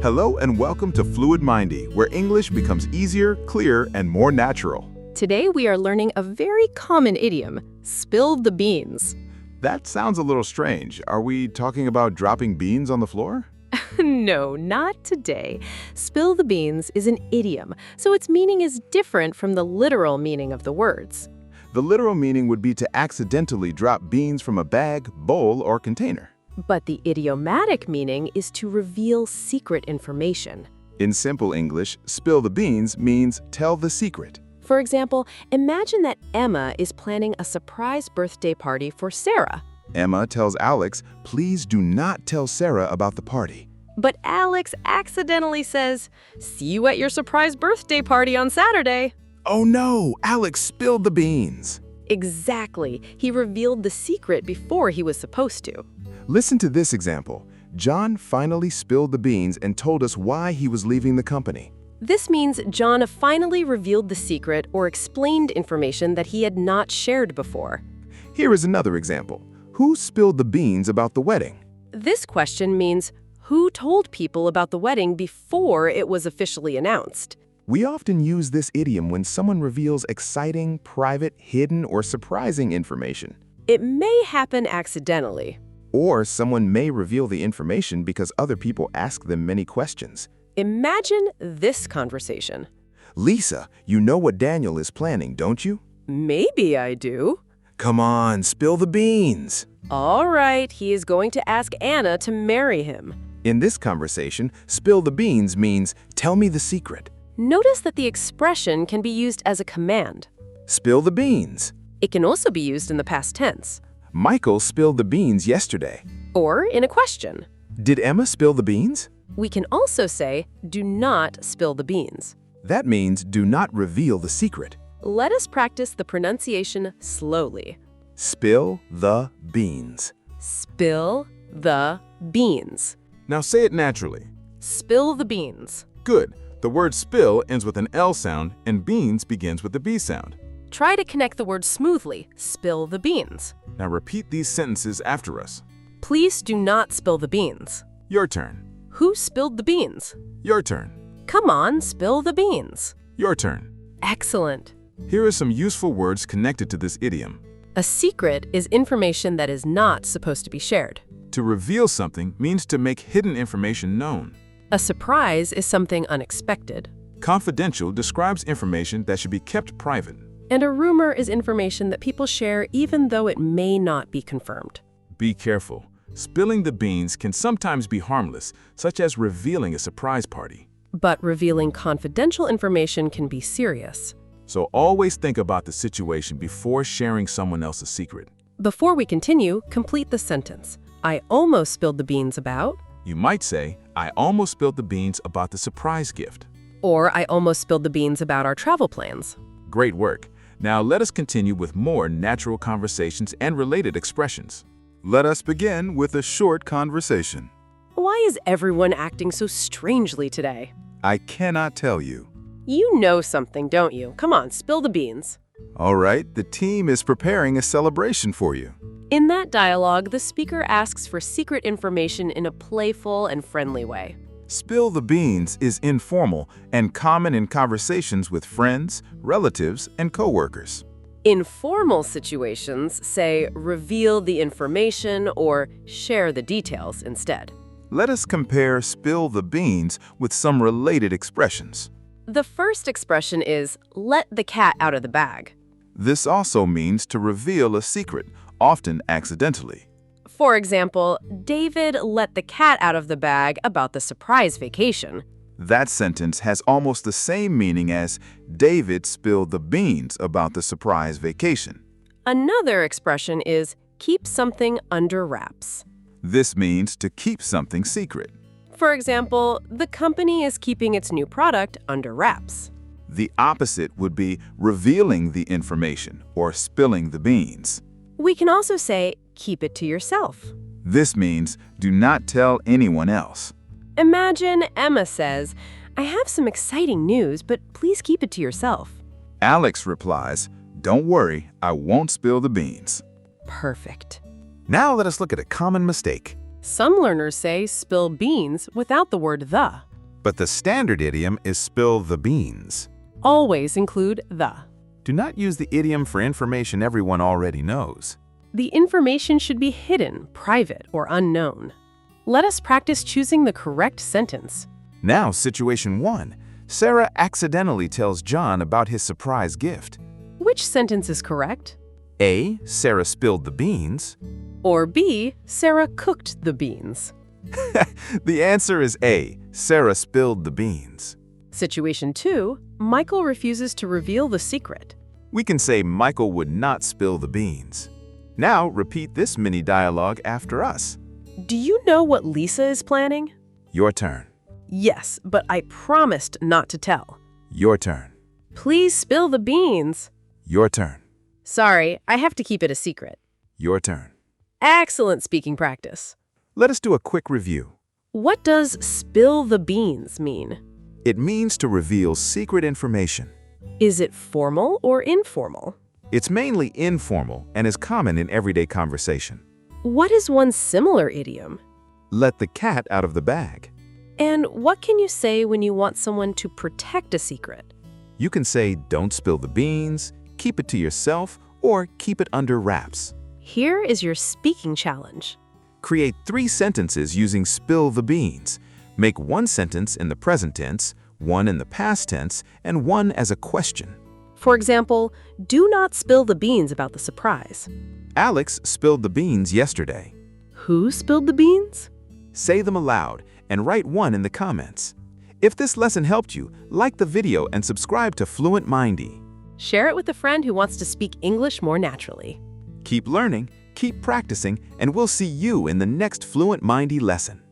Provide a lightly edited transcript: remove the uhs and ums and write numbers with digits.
Hello and welcome to FluentMindee, where English becomes easier, clearer, and more natural. Today we are learning a very common idiom, spill the beans. That sounds a little strange. Are we talking about dropping beans on the floor? No, not today. Spill the beans is an idiom, so its meaning is different from the literal meaning of the words. The literal meaning would be to accidentally drop beans from a bag, bowl, or container. But the idiomatic meaning is to reveal secret information. In simple English, spill the beans means tell the secret. For example, imagine that Emma is planning a surprise birthday party for Sarah. Emma tells Alex, please do not tell Sarah about the party. But Alex accidentally says, see you at your surprise birthday party on Saturday. Oh no, Alex spilled the beans. Exactly. He revealed the secret before he was supposed to. Listen to this example. John finally spilled the beans and told us why he was leaving the company. This means John finally revealed the secret or explained information that he had not shared before. Here is another example. Who spilled the beans about the wedding? This question means who told people about the wedding before it was officially announced. We often use this idiom when someone reveals exciting, private, hidden, or surprising information. It may happen accidentally. Or someone may reveal the information because other people ask them many questions. Imagine this conversation. Lisa, you know what Daniel is planning, don't you? Maybe I do. Come on, spill the beans. All right, he is going to ask Anna to marry him. In this conversation, spill the beans means tell me the secret. Notice that the expression can be used as a command. Spill the beans. It can also be used in the past tense. Michael spilled the beans yesterday. Or in a question. Did Emma spill the beans? We can also say, do not spill the beans. That means do not reveal the secret. Let us practice the pronunciation slowly. Spill the beans. Spill the beans. Now say it naturally. Spill the beans. Good. The word spill ends with an L sound and beans begins with the B sound. Try to connect the word smoothly. Spill the beans. Now repeat these sentences after us. Please do not spill the beans. Your turn. Who spilled the beans? Your turn. Come on, spill the beans. Your turn. Excellent. Here are some useful words connected to this idiom. A secret is information that is not supposed to be shared. To reveal something means to make hidden information known. A surprise is something unexpected. Confidential describes information that should be kept private. And a rumor is information that people share even though it may not be confirmed. Be careful. Spilling the beans can sometimes be harmless, such as revealing a surprise party. But revealing confidential information can be serious. So always think about the situation before sharing someone else's secret. Before we continue, complete the sentence. I almost spilled the beans about. You might say, I almost spilled the beans about the surprise gift. Or I almost spilled the beans about our travel plans. Great work. Now let us continue with more natural conversations and related expressions. Let us begin with a short conversation. Why is everyone acting so strangely today? I cannot tell you. You know something, don't you? Come on, spill the beans. All right, the team is preparing a celebration for you. In that dialogue, the speaker asks for secret information in a playful and friendly way. Spill the beans is informal and common in conversations with friends, relatives, and coworkers. In formal situations, say, reveal the information or share the details instead. Let us compare spill the beans with some related expressions. The first expression is, let the cat out of the bag. This also means to reveal a secret, often accidentally. For example, David let the cat out of the bag about the surprise vacation. That sentence has almost the same meaning as David spilled the beans about the surprise vacation. Another expression is keep something under wraps. This means to keep something secret. For example, the company is keeping its new product under wraps. The opposite would be revealing the information or spilling the beans. We can also say keep it to yourself. This means do not tell anyone else. Imagine Emma says, I have some exciting news, but please keep it to yourself. Alex replies, don't worry, I won't spill the beans. Perfect. Now let us look at a common mistake. Some learners say spill beans without the word the. But the standard idiom is spill the beans. Always include the. Do not use the idiom for information everyone already knows. The information should be hidden, private, or unknown. Let us practice choosing the correct sentence. Now, situation 1. Sarah accidentally tells John about his surprise gift. Which sentence is correct? A. Sarah spilled the beans. Or B. Sarah cooked the beans. The answer is A. Sarah spilled the beans. Situation 2. Michael refuses to reveal the secret. We can say Michael would not spill the beans. Now, repeat this mini dialogue after us. Do you know what Lisa is planning? Your turn. Yes, but I promised not to tell. Your turn. Please spill the beans. Your turn. Sorry, I have to keep it a secret. Your turn. Excellent speaking practice. Let us do a quick review. What does spill the beans mean? It means to reveal secret information. Is it formal or informal? It's mainly informal and is common in everyday conversation. What is one similar idiom? Let the cat out of the bag. And what can you say when you want someone to protect a secret? You can say, don't spill the beans, keep it to yourself, or keep it under wraps. Here is your speaking challenge. Create 3 sentences using spill the beans. Make 1 sentence in the present tense, 1 in the past tense, and 1 as a question. For example, do not spill the beans about the surprise. Alex spilled the beans yesterday. Who spilled the beans? Say them aloud and write 1 in the comments. If this lesson helped you, like the video and subscribe to FluentMindee. Share it with a friend who wants to speak English more naturally. Keep learning, keep practicing, and we'll see you in the next FluentMindee lesson.